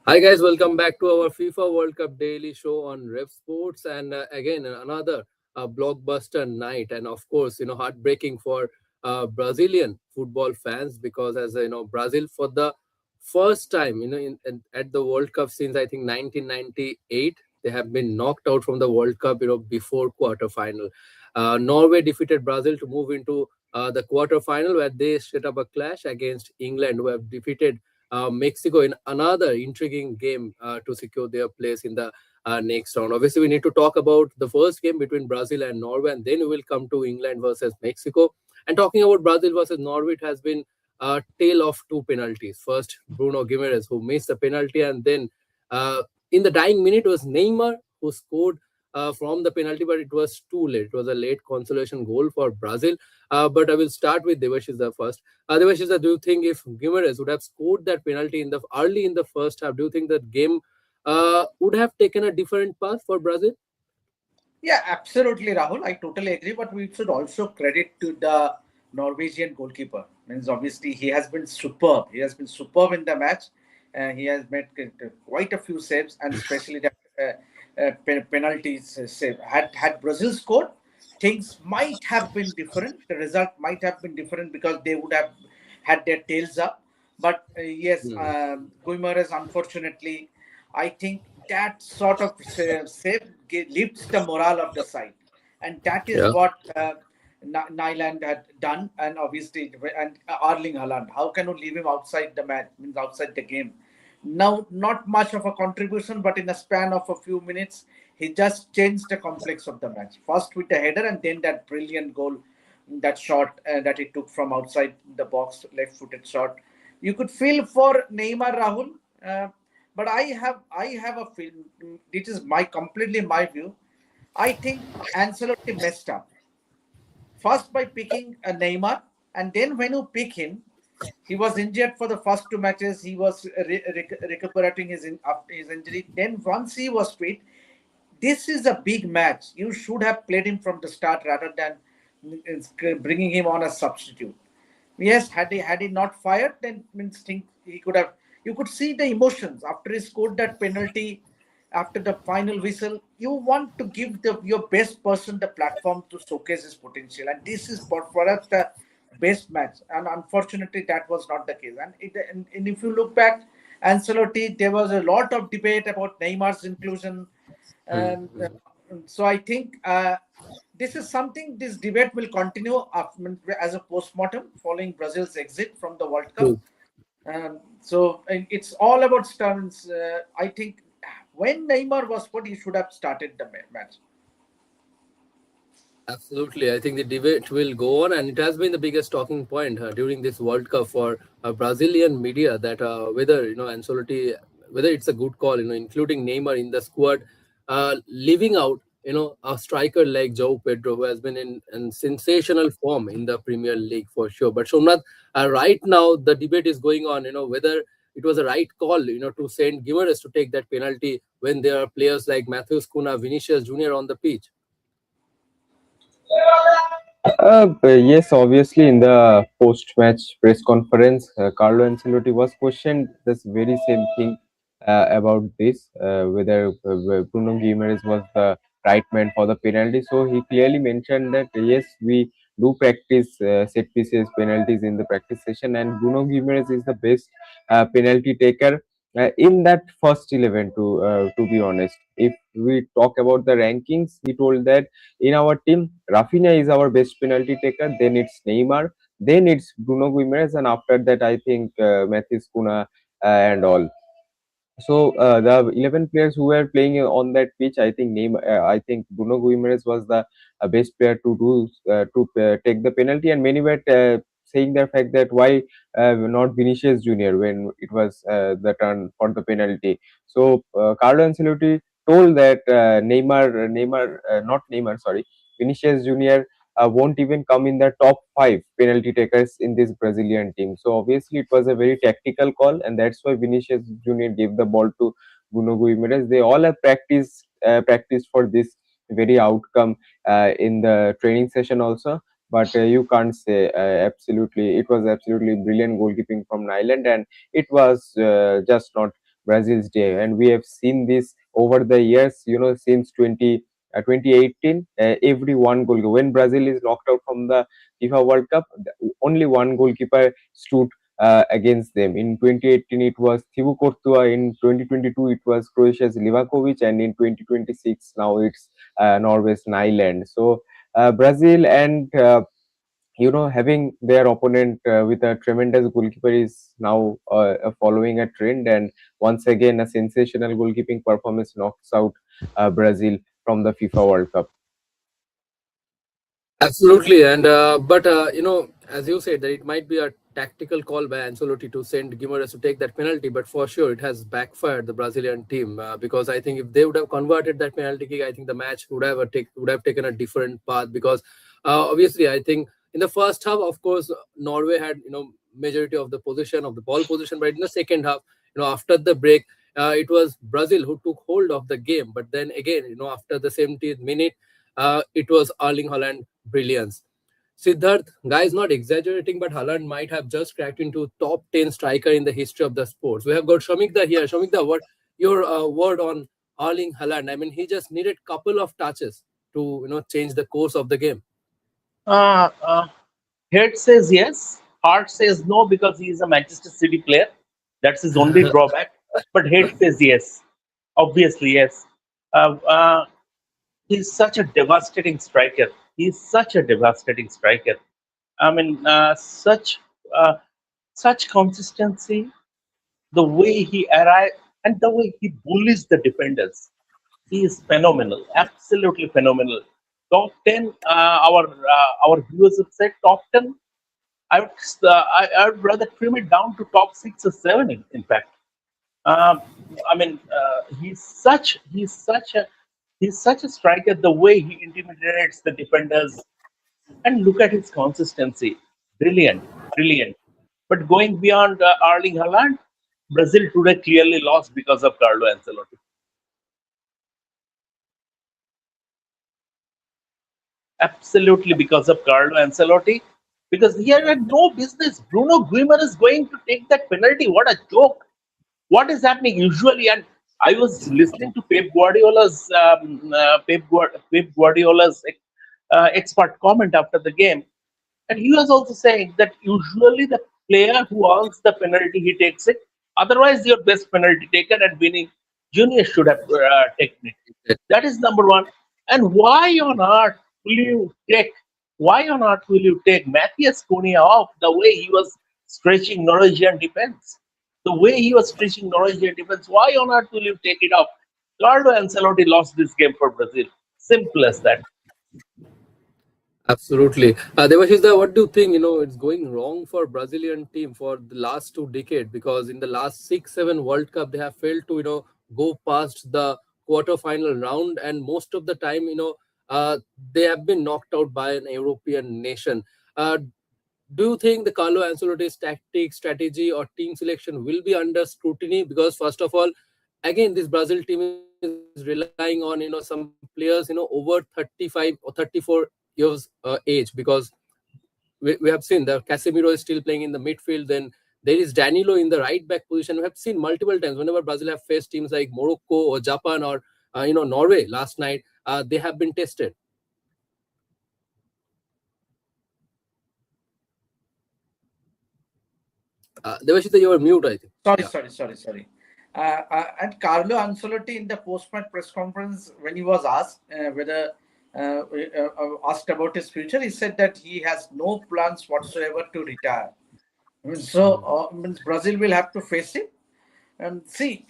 Hi guys, welcome back to our FIFA World Cup daily show on Rev Sports, and again another blockbuster night, and of course heartbreaking for Brazilian football fans because as Brazil for the first time at the World Cup since I think 1998 they have been knocked out from the World Cup before quarter final. Norway defeated Brazil to move into the quarter final where they set up a clash against England, who have defeated Mexico in another intriguing game to secure their place in the next round. Obviously, we need to talk about the first game between Brazil and Norway, and then we will come to England versus Mexico. And talking about Brazil versus Norway, it has been a tale of two penalties. First, Bruno Guimaraes, who missed the penalty, and then uh, in the dying minute was Neymar who scored from the penalty, but it was too late. It was a late consolation goal for Brazil. But I will start with Devashish the first. Otherwise, do you think if Gimenez would have scored that penalty in the early in the first half, do you think that game would have taken a different path for Brazil? Yeah, absolutely, Rahul. I totally agree. But we should also credit to the Norwegian goalkeeper. Means obviously he has been superb. He has been superb in the match. He has made quite a few saves, and especially the penalties save. Had Brazil scored, things might have been different. The result might have been different because they would have had their tails up. But yes, Hmm. Guimaraes, unfortunately, I think that sort of save lifts the morale of the side, and that is Yeah. what Nyland had done, and obviously, and Arling Haaland. How can you leave him outside the match? Means outside the game. Now, not much of a contribution, but in a span of a few minutes, he just changed the complex of the match. First with the header, and then that brilliant goal, that shot that he took from outside the box, left-footed shot. You could feel for Neymar, Rahul. But I have a feeling. This is my completely my view. I think Ancelotti messed up first by picking a Neymar, and then when you pick him, he was injured for the first two matches. He was recuperating his injury. Then once he was fit, this is a big match. You should have played him from the start rather than bringing him on as substitute. Yes, had he not fired, then means think he could have. You could see the emotions after he scored that penalty, after the final whistle. You want to give your best person the platform to showcase his potential, and this is for us the best match. And unfortunately, that was not the case. And if you look back, Ancelotti, there was a lot of debate about Neymar's inclusion, Hmm. and Hmm. so I think this is something this debate will continue after, as a post-mortem following Brazil's exit from the World Cup. True. So and it's all about stunts. I think when Neymar was put, he should have started the match. Absolutely. I think the debate will go on, and it has been the biggest talking point during this World Cup for Brazilian media that whether Ancelotti, whether it's a good call, including Neymar in the squad, leaving out a striker like João Pedro, who has been in sensational form in the Premier League for sure. But Somnath, right now the debate is going on, whether it was a right call, to send Gimenez to take that penalty when there are players like Matheus Cunha, Vinicius Junior on the pitch. Yes, obviously, in the post-match press conference, Carlo Ancelotti was questioned this very same thing about this, whether Bruno Guimaraes was the right man for the penalty. So he clearly mentioned that yes, we do practice set pieces, penalties in the practice session, and Bruno Guimaraes is the best penalty taker in that first 11. To be honest, if we talk about the rankings, he told that in our team, Rafinha is our best penalty taker. Then it's Neymar. Then it's Bruno Guimaraes, and after that, I think Mathis Cunha and all. So the 11 players who were playing on that pitch, I think Bruno Guimaraes was the best player to take the penalty, and many were saying the fact that why not Vinicius Junior when it was the turn for the penalty. So Carlo Ancelotti told that not Neymar, sorry, Vinicius Junior. Won't even come in the top five penalty takers in this Brazilian team. So obviously it was a very tactical call, and that's why Vinicius Junior gave the ball to Bruno Guimaraes. They all have practiced for this very outcome in the training session also. But you can't say absolutely. It was absolutely brilliant goalkeeping from Nyland, and it was just not Brazil's day, and we have seen this over the years. Since 2018, every one goal when Brazil is knocked out from the FIFA World Cup, only one goalkeeper stood against them. In 2018, it was Thibaut Courtois. In 2022, it was Croatia's Livakovic, and in 2026, now it's Norway's Nyland. So Brazil and having their opponent with a tremendous goalkeeper is now following a trend, and once again, a sensational goalkeeping performance knocks out Brazil from the FIFA World Cup. Absolutely, and but as you said, that it might be a tactical call by Ancelotti to send Guimaraes to take that penalty, but for sure it has backfired the Brazilian team because I think if they would have converted that penalty kick, I think the match would have taken a different path because obviously I think in the first half, of course, Norway had majority of the position of the ball position, but in the second half, after the break, it was Brazil who took hold of the game, but then again, after the 70th minute. It was Erling Haaland brilliance. Siddharth, guys, not exaggerating, but Haaland might have just cracked into top 10 striker in the history of the sports. We have got Shamikda here. Shamikda, what your word on Erling Haaland? I mean, he just needed couple of touches to change the course of the game. Uh, uh, Head says yes, heart says no because he is a Manchester City player. That's his only drawback. But head says yes, obviously yes. Uh, uh, he's such a devastating striker. He's such a devastating striker. I mean, uh, such consistency, the way he arrives and the way he bullies the defenders. He is phenomenal, absolutely phenomenal. Top 10, our viewers have said top 10. I would rather trim it down to top 6 or 7. In fact, um, I mean, he's such a striker. The way he intimidates the defenders, and look at his consistency, brilliant, brilliant. But going beyond Erling Haaland, Brazil today clearly lost because of Carlo Ancelotti. Absolutely because of Carlo Ancelotti. Because he had no business. Bruno Guimaraes is going to take that penalty. What a joke! What is happening usually? And I was listening to Pep Guardiola's expert comment after the game, and he was also saying that usually the player who earns the penalty he takes it. Otherwise, your best penalty taker and winning junior should have taken it. That is number one. And will you take? Why on earth will you take Matthias Cunha off the way he was stretching Norwegian defense? The way he was stretching Norwegian defense. Why on earth will you take it off? Carlo Ancelotti lost this game for Brazil. Simple as that. Absolutely. Devashis, what do you think? It's going wrong for Brazilian team for the last 2 decades because in the last 6, 7 World Cup they have failed to go past the quarter-final round, and most of the time they have been knocked out by an European nation. Uh, do you think the Carlo Ancelotti's tactics, strategy, or team selection will be under scrutiny? Because first of all, again, this Brazil team is relying on some players over 35 or 34 years age because we have seen the Casemiro is still playing in the midfield. Then there is Danilo in the right back position. We have seen multiple times whenever Brazil have faced teams like Morocco or Japan or Norway last night, they have been tested. Devashita, you were mute, I think. Sorry, Yeah. sorry, sorry, sorry. And Carlo Ancelotti in the post-match press conference, when he was asked whether asked about his future, he said that he has no plans whatsoever to retire. Means Brazil will have to face him. And see,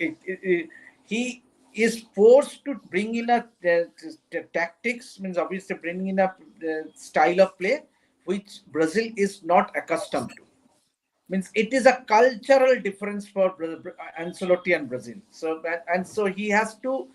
he is forced to bring in the tactics, means obviously bringing in a style of play which Brazil is not accustomed to. Means it is a cultural difference for Ancelotti and Brazil. So and so he has to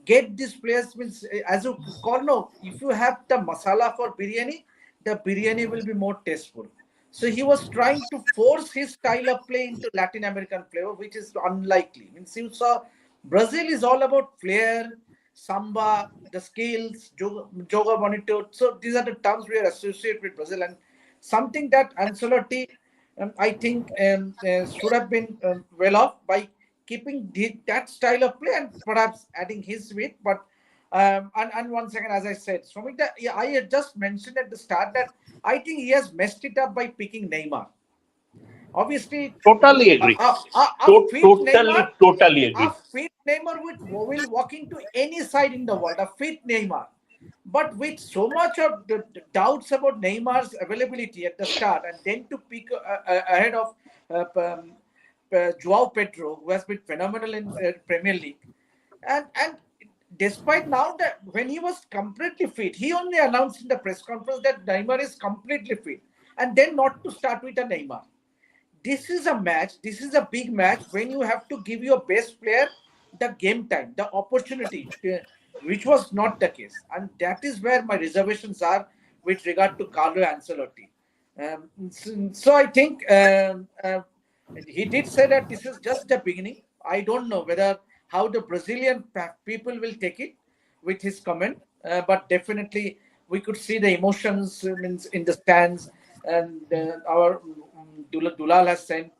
get these players. Means as you call no, if you have the masala for biryani, the biryani will be more tasteful. So he was trying to force his style of play into Latin American flavor, which is unlikely. Means you saw Brazil is all about flair, samba, the skills, joga bonito. So these are the terms we are associated with Brazil, and something that Ancelotti I think should have been well off by keeping that style of play and perhaps adding his weight. But and once again, as I said, Swamik, yeah, I had just mentioned at the start that I think he has messed it up by picking Neymar. Obviously, Totally agree. a fit Neymar, Totally a agree. fit Neymar will walk into any side in the world. A fit Neymar, but with so much of the doubts about Neymar's availability at the start, and then to pick ahead of Joao Pedro, who has been phenomenal in Premier League, and despite now that when he was completely fit, he only announced in the press conference that Neymar is completely fit, and then not to start with a Neymar. This is a match, this is a big match when you have to give your best player the game time, the opportunity, which was not the case. And that is where my reservations are with regard to Carlo Ancelotti. So I think he did say that this is just the beginning. I don't know whether how the Brazilian people will take it with his comment, but definitely we could see the emotions means in the stands, and our Dulal has said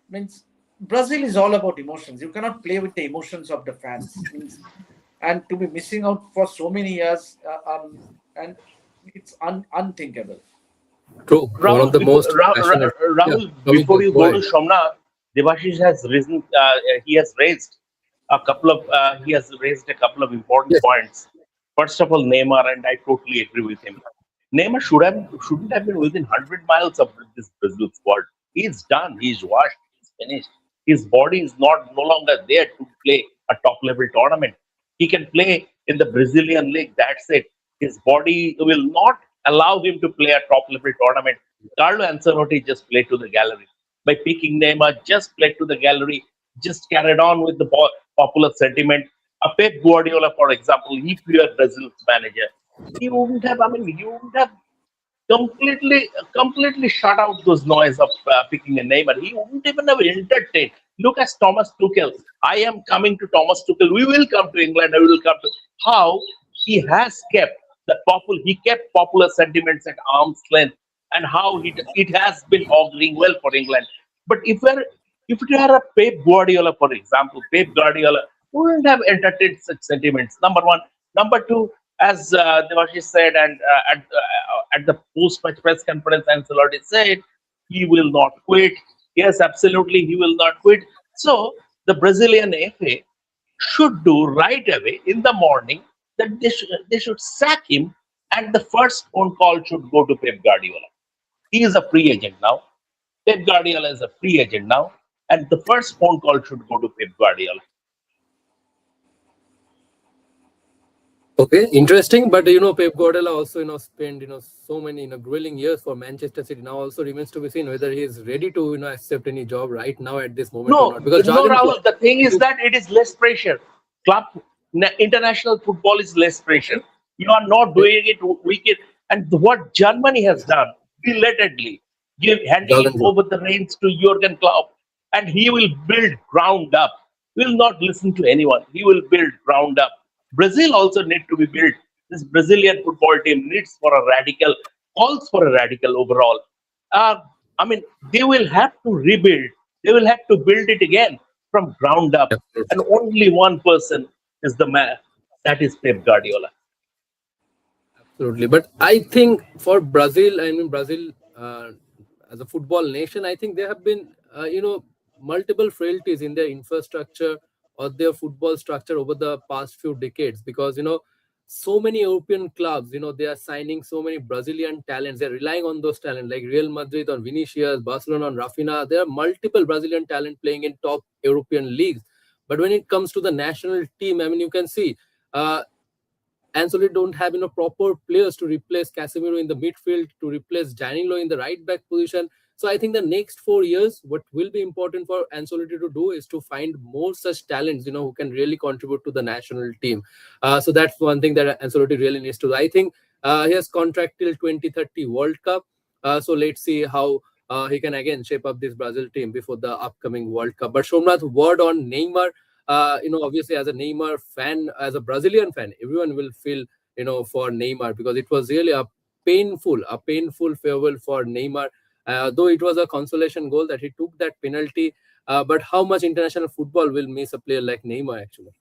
means Brazil is all about emotions. You cannot play with the emotions of the fans. Means, and to be missing out for so many years, and it's unthinkable. True. One of Rahul, the most passionate. Yeah, Rahul, Naveen, before you go go to ahead. Shomnath, Devashish has risen. He has raised a couple of. He has raised a couple of important Yes, points. First of all, Neymar, and I totally agree with him. Neymar shouldn't have been within 100 miles of this Brazil squad. He's done. He's washed. He's finished. His body is not no longer there to play a top level tournament. He can play in the Brazilian league. That's it. His body will not allow him to play a top level tournament. Carlo Ancelotti just played to the gallery by picking Neymar. Just played to the gallery. Just carried on with the popular sentiment. A Pep Guardiola, for example, if you are Brazil's manager, he wouldn't have. I mean, you wouldn't have completely shut out those noise of picking a name, and he wouldn't even have entertained. Look at Thomas Tuchel. I am coming to Thomas Tuchel. We will come to England. I will come to how he has kept he kept popular sentiments at arm's length, and how it has been auguring well for England. But if it were a Pep Guardiola, for example, Pep Guardiola wouldn't have entertained such sentiments. Number one. Number two, as Devashi said, and at the post-match press conference, Ancelotti said he will not quit. Yes, absolutely, he will not quit. So the Brazilian FA should do right away in the morning that they should sack him, and the first phone call should go to Pep Guardiola. He is a free agent now. Pep Guardiola is a free agent now, and the first phone call should go to Pep Guardiola. okay, interesting. But Pep Guardiola also spent so many grueling years for Manchester City. Now also remains to be seen whether he is ready to accept any job right now at this moment or No, not. Because no, Jurgen Klopp, Rahul. The thing is that it is less pressure. Club international football is less pressure. okay, You are not okay, doing it weekend. And what Germany has done belatedly, handing it Jurgen Klopp. over the reins to Jurgen Klopp, and he will build ground up. Will not listen to anyone. He will build ground up. Brazil also need to be built. This Brazilian football team needs for a radical, calls for a radical overall. Uh, I mean, they will have to rebuild. They will have to build it again from ground up. And Absolutely. only one person is the man. That is Pep Guardiola. Absolutely. But I think for Brazil, I mean, Brazil as a football nation, I think there have been, multiple frailties in their infrastructure or their football structure over the past few decades because, so many European clubs, they are signing so many Brazilian talents. They're relying on those talents like Real Madrid on Vinicius, Barcelona on Rafinha. There are multiple Brazilian talent playing in top European leagues. But when it comes to the national team, I mean, you can see uh, Ancelotti don't have proper players to replace Casemiro in the midfield, to replace Danilo in the right back position. So I think the next 4 years, what will be important for Ancelotti to do is to find more such talents, who can really contribute to the national team. So that's one thing that Ancelotti really needs to do. I think he has contract till 2030 World Cup. So let's see how he can again shape up this Brazil team before the upcoming World Cup. But Shomnath, word on Neymar. Obviously as a Neymar fan, as a Brazilian fan, everyone will feel, for Neymar because it was really a painful farewell for Neymar. Though it was a consolation goal that he took that penalty, But how much international football will miss a player like Neymar actually?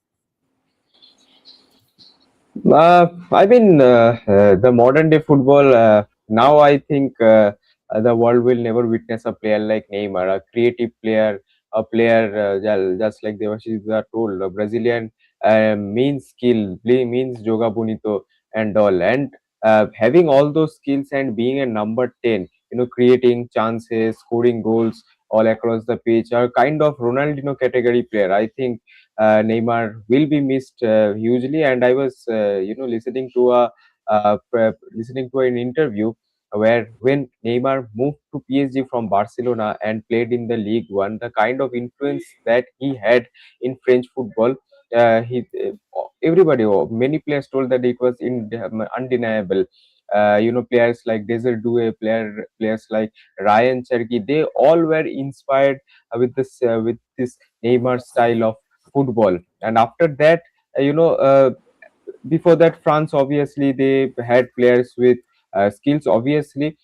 I mean, the modern day football now, I think the world will never witness a player like Neymar, a creative player, a player just like Devashish told, a Brazilian means skill, means joga bonito and all, and having all those skills and being a number 10, creating chances, scoring goals all across the pitch, are kind of Ronaldinho category player. I think Neymar will be missed hugely. And I was, listening to an interview where when Neymar moved to PSG from Barcelona and played in the League One, the kind of influence that he had in French football, everybody, or many players told that it was undeniable. Players like Desert Due, players like Ryan Cherky, they all were inspired with this Neymar style of football. And after that, before that, France, obviously they had players with skills, obviously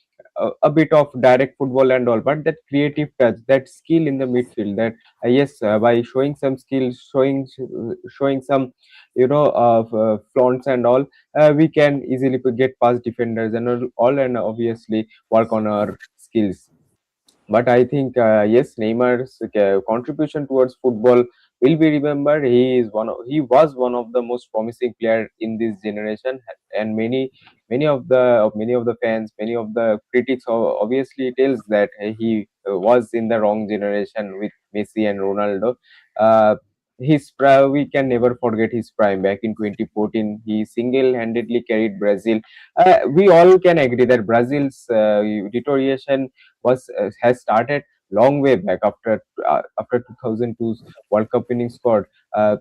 a bit of direct football and all, but that creative touch, that skill in the midfield, that yes, by showing some skills, showing some flaunts and all, we can easily get past defenders and all, and obviously work on our skills. But I think yes, Neymar's contribution towards football will be remembered. He was one of the most promising player in this generation, and many of the fans, many of the critics obviously tells that he was in the wrong generation with Messi and Ronaldo. Uh, we can never forget his prime back in 2014. He single-handedly carried Brazil. We all can agree that Brazil's deterioration has started long way back after 2002's World Cup winning squad. Uh,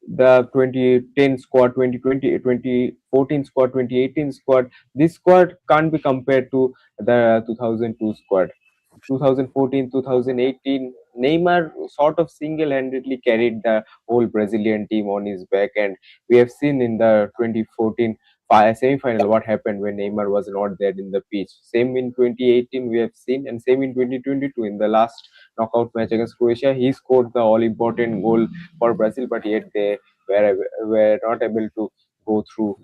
the 2010 squad, 2020, 2014 squad, 2018 squad. This squad can't be compared to the 2002 squad. 2014, 2018, Neymar sort of single-handedly carried the whole Brazilian team on his back, and we have seen in the 2014 semi-final what happened when Neymar was not there in the pitch. Same in 2018 we have seen, and same in 2022 in the last knockout match against Croatia, he scored the all-important goal for Brazil, but yet they were not able to go through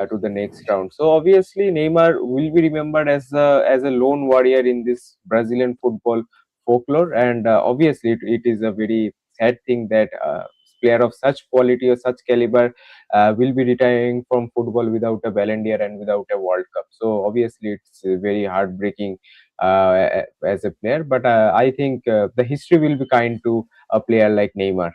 to the next round. So obviously, Neymar will be remembered as a lone warrior in this Brazilian football folklore, and obviously, it is a very sad thing that player of such quality or such caliber will be retiring from football without a Ballon d'Or and without a World Cup. So obviously, it's very heartbreaking as a player. But I think the history will be kind to a player like Neymar.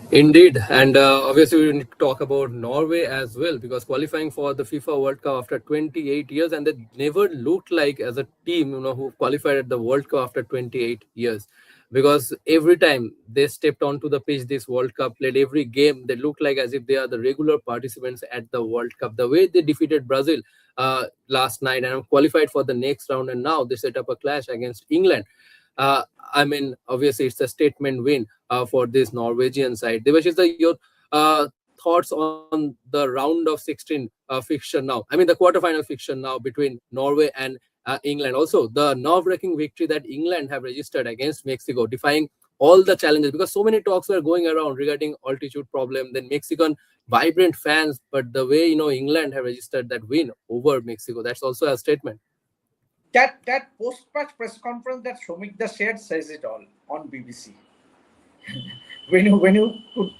Indeed, and obviously we need to talk about Norway as well because qualifying for the FIFA World Cup after 28 years, and they never looked like as a team, who qualified at the World Cup after 28 years. Because every time they stepped onto the pitch, this World Cup, played every game, they look like as if they are the regular participants at the World Cup. The way they defeated Brazil last night and qualified for the next round, and now they set up a clash against England. Uh, I mean, obviously, it's a statement win for this Norwegian side. Devash, is your thoughts on the round of 16 fixture now? I mean, the quarterfinal fixture now between Norway and England. Also, the nerve-wracking victory that England have registered against Mexico, defying all the challenges because so many talks were going around regarding altitude problem, then Mexican vibrant fans, but the way England have registered that win over Mexico, that's also a statement. That post-match press conference that Shomik the shared says it all on BBC. When you could,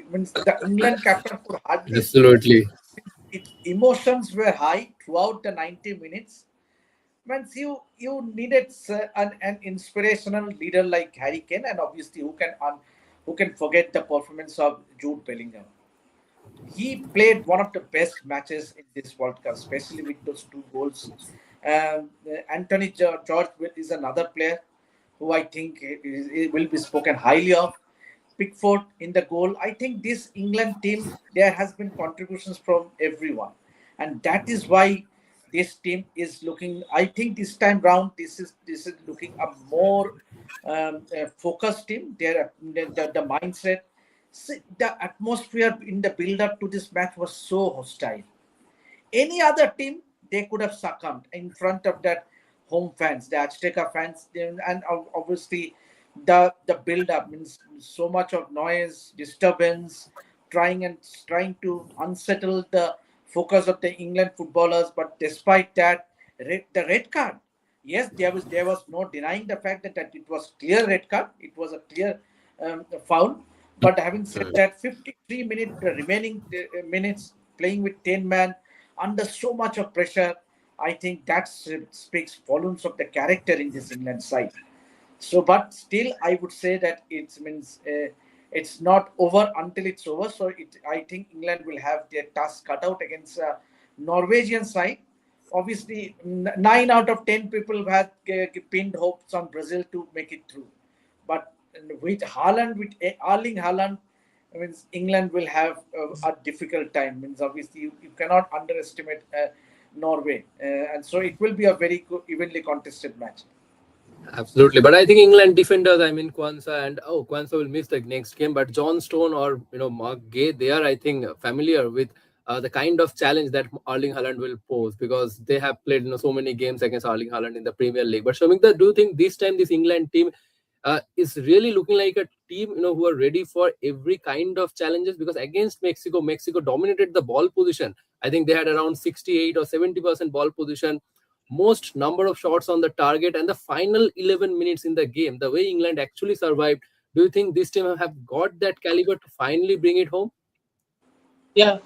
when the England captain could hardly speak, Absolutely. emotions were high throughout the 90 minutes. Means you needed an inspirational leader like Harry Kane, and obviously who can forget the performance of Jude Bellingham. He played one of the best matches in this World Cup, especially with those two goals. Anthony George is another player who I think will be spoken highly of. Pickford in the goal. I think this England team, there has been contributions from everyone, and that is why this team is looking. I think this time round, this is looking a more focused team. The mindset, see, the atmosphere in the build up to this match was so hostile. Any other team, they could have succumbed in front of that home fans, the Azteca fans, and obviously the build up means so much of noise, disturbance, trying to unsettle the focus of the England footballers. But despite that, the red card, yes, there was no denying the fact that it was clear red card. It was a clear foul. But having said that, 53 remaining minutes playing with 10 man under so much of pressure, I think that speaks volumes of the character in this England side. So, but still, I would say that it means it's not over until it's over. So, I think England will have their task cut out against Norwegian side. Obviously, 9 out of 10 people have pinned hopes on Brazil to make it through. But with Haaland, with Erling Haaland, means England will have a difficult time. Means obviously you cannot underestimate Norway, and so it will be a very good, evenly contested match. Absolutely, but I think England defenders, I mean Kwanzaa and Kwanzaa will miss the next game, but John Stone or Mark Gay, they are I think familiar with the kind of challenge that Erling Haaland will pose because they have played so many games against Erling Haaland in the Premier League. But Shamikta, do you think this time this England team is really looking like a team who are ready for every kind of challenges? Because against Mexico, Mexico dominated the ball position. I think they had around 68 or 70% ball position, most number of shots on the target, and the final 11 minutes in the game, the way England actually survived. Do you think this team have got that caliber to finally bring it home? Yeah.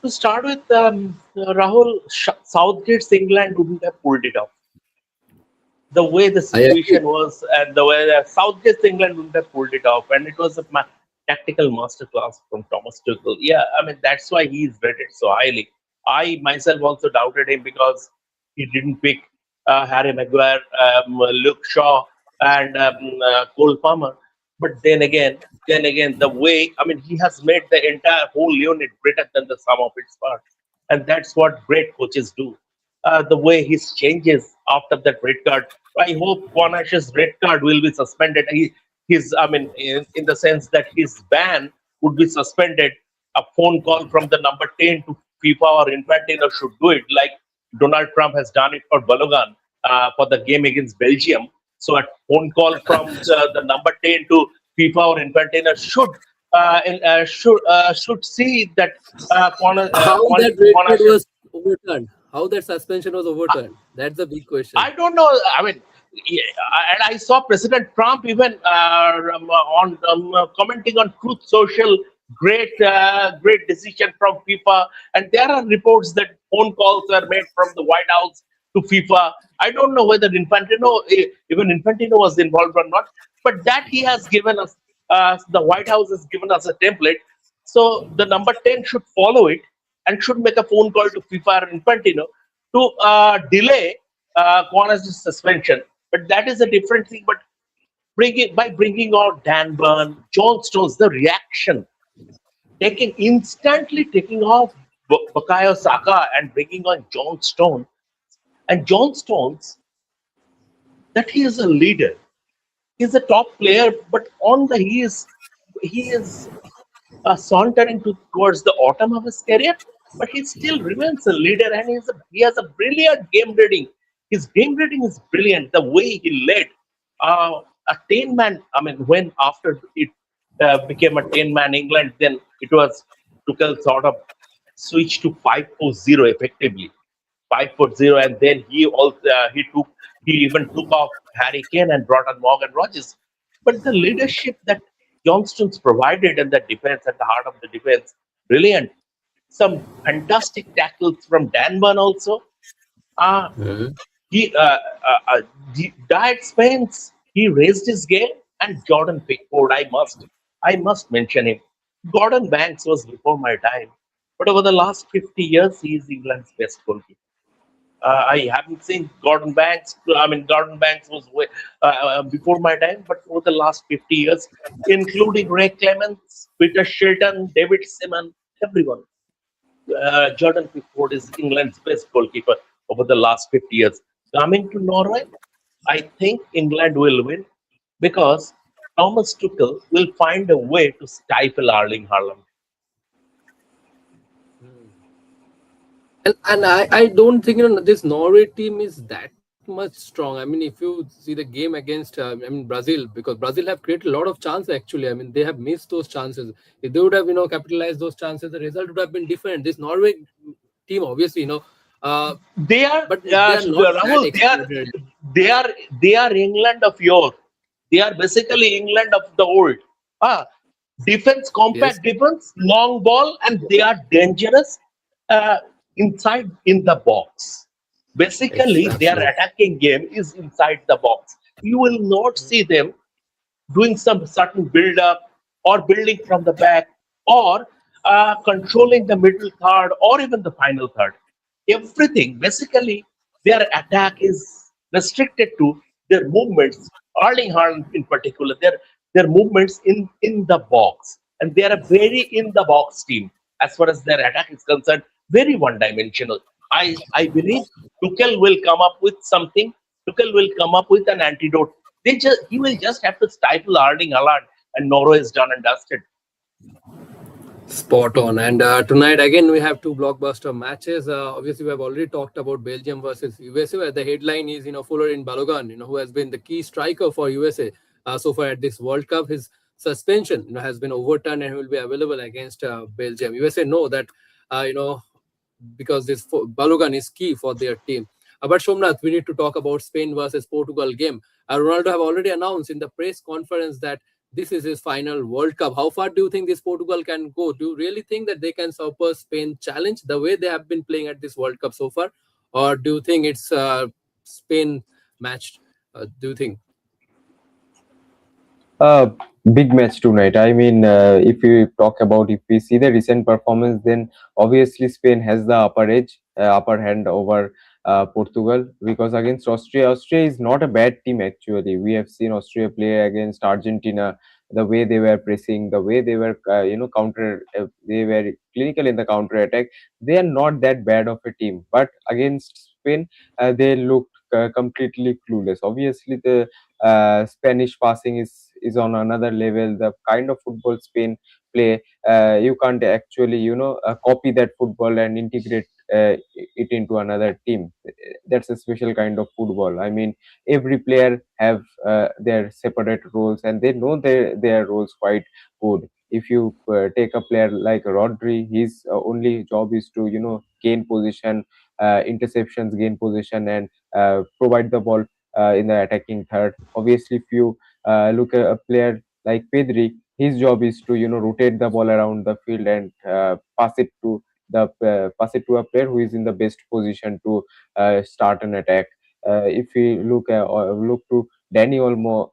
To start with, Rahul, Southgate's England wouldn't have pulled it off. The way the I agree. situation was and the way Southgate England wouldn't have pulled it off, and it was a tactical masterclass from Thomas Tuchel. Yeah, I mean that's why he is rated so highly. I myself also doubted him because he didn't pick Harry Maguire, Luke Shaw, and Cole Palmer. But then again, the way I mean he has made the entire whole unit greater than the sum of its parts, and that's what great coaches do. The way his changes after that red card. I hope Quanash's red card will be suspended. I mean, in the sense that his ban would be suspended. A phone call from the number 10 to FIFA or Infantino should do it, like Donald Trump has done it for Balogun for the game against Belgium. So a phone call from the number 10 to FIFA or Infantino should see that How that red card was overturned, how that suspension was overturned, that's a big question. I don't know. I mean, yeah, and I saw President Trump even on commenting on Truth Social. Great decision from FIFA, and there are reports that phone calls were made from the White House to FIFA. I don't know whether even Infantino was involved or not, but that he has given us. The White House has given us a template, so the number 10 should follow it and should make a phone call to FIFA or Infantino to delay Corner's suspension. But that is a different thing. But bringing out Dan Burn, John Stones, the reaction, taking off Bukayo Saka and bringing on John Stone, and John Stones, that he is a leader. He's a top player, but he is sauntering towards the autumn of his career, but he still remains a leader and he has a brilliant game reading. His game reading is brilliant. The way he led a 10 man, I mean, when after it became a 10-man England, then it was Tuchel sort of switched to 5-4-0 effectively. 5-0, and then he even took off Harry Kane and brought on Morgan Rogers. But the leadership that Johnston's provided in the defense, at the heart of the defense, brilliant. Some fantastic tackles from Dan Burn also. Uh, Mhm. he Diet Spence, he raised his game, and Jordan Pickford, I must mention him. Gordon Banks was before my time, but over the last 50 years, he is England's best goalkeeper. I haven't seen Gordon Banks. I mean, Gordon Banks was before my time, but over the last 50 years, including Ray Clements, Peter Shilton, David Seaman, everyone. Jordan Pickford is England's best goalkeeper over the last 50 years. Coming to Norway, I think England will win because Thomas Tuchel will find a way to stifle Erling Haaland. And I don't think this Norway team is that much strong. I mean, if you see the game against, Brazil, because Brazil have created a lot of chances actually. I mean, they have missed those chances. If they would have, capitalized those chances, the result would have been different. This Norway team, obviously, uh, They are but they are not that Rahul. experienced. They are they are England of yore. They are basically England of the old. Ah, defense, Yes, compact defense, long ball, and they are dangerous uh, inside in the box. Basically, their absolutely. attacking game is inside the box. You will not see them doing some certain build up or building from the back or controlling the middle third or even the final third. Everything, basically, their attack is restricted to their movements. Erling Haaland, in particular, their movements in the box, and they are a very in the box team as far as their attack is concerned. Very one dimensional. I believe Tuchel will come up with something. Tuchel will come up with an antidote. He will just have to stifle Erling Haaland, and Norway is done and dusted. Spot on. And tonight, again, we have two blockbuster matches. Obviously, we have already talked about Belgium versus USA, where the headline is, Fullerin Balogun, who has been the key striker for USA so far at this World Cup. His suspension, has been overturned and he will be available against Belgium. USA know that, because this Balogun is key for their team. But Somnath, we need to talk about Spain versus Portugal game. Ronaldo have already announced in the press conference that this is his final World Cup. How far do you think this Portugal can go? Do you really think that they can surpass Spain challenge the way they have been playing at this World Cup so far? Or do you think it's Spain matched? Do you think? Uh, Big match tonight. I mean, if we see the recent performance, then obviously Spain has the upper hand over Portugal, because against Austria is not a bad team actually. We have seen Austria play against Argentina. The way they were pressing, the way they were, they were clinical in the counter attack. They are not that bad of a team, but against Spain, they looked completely clueless. Obviously, the Spanish passing is on another level. The kind of football Spain play, you can't actually copy that football and integrate it into another team. That's a special kind of football. I mean, every player have their separate roles, and they know their roles quite good. If you take a player like Rodri, his only job is to gain position, interceptions, gain position, and provide the ball in the attacking third. Obviously, if you look at a player like Pedri, his job is to rotate the ball around the field and pass it to a player who is in the best position to start an attack. If we look to Danny Olmo,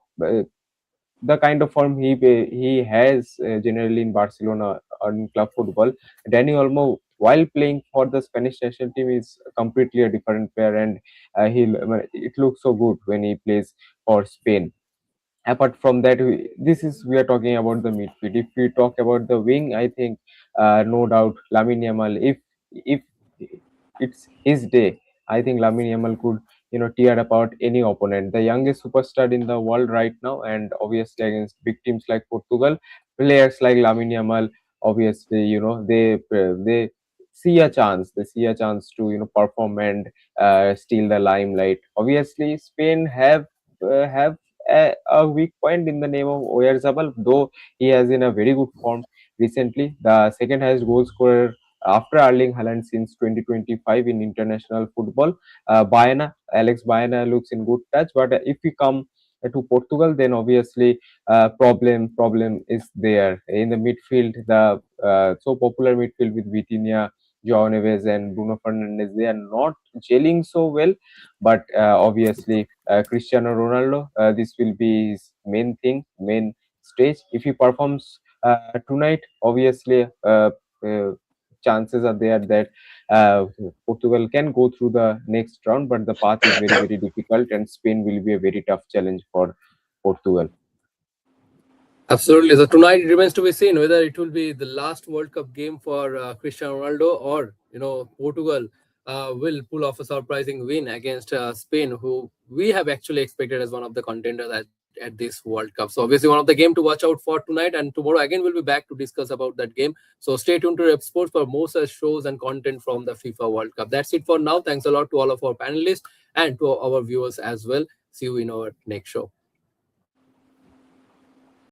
the kind of form he has generally in Barcelona or in club football, Danny Olmo, while playing for the Spanish national team, is completely a different player, and it looks so good when he plays for Spain. Apart from that, we are talking about the midfield. If we talk about the wing, I think no doubt Lamine Yamal, if it's his day, I think Lamine Yamal could tear apart any opponent. The youngest superstar in the world right now, and obviously against big teams like Portugal, players like Lamine Yamal, obviously they see a chance. They see a chance to perform and steal the limelight. Obviously, Spain have a weak point in the name of Oyarzabal, though he has in a very good form recently. The second highest goal scorer after Erling Haaland since 2025 in international football. Alex Baena looks in good touch, but if we come to Portugal, then obviously problem is there in the midfield. The so popular midfield with Vitinha, João Neves, and Bruno Fernandes, they are not gelling so well. But obviously, Cristiano Ronaldo, this will be his main stage. If he performs tonight, obviously, chances are there that uh, Portugal can go through the next round, but the path is very difficult, and Spain will be a very tough challenge for Portugal. Absolutely. So tonight it remains to be seen whether it will be the last World Cup game for Cristiano Ronaldo, or Portugal will pull off a surprising win against Spain, who we have actually expected as one of the contenders at at this World Cup. So obviously one of the game to watch out for tonight, and tomorrow again we'll be back to discuss about that game. So stay tuned to Rep Sports for more such shows and content from the FIFA World Cup. That's it for now. Thanks a lot to all of our panelists and to our viewers as well. See you in our next show.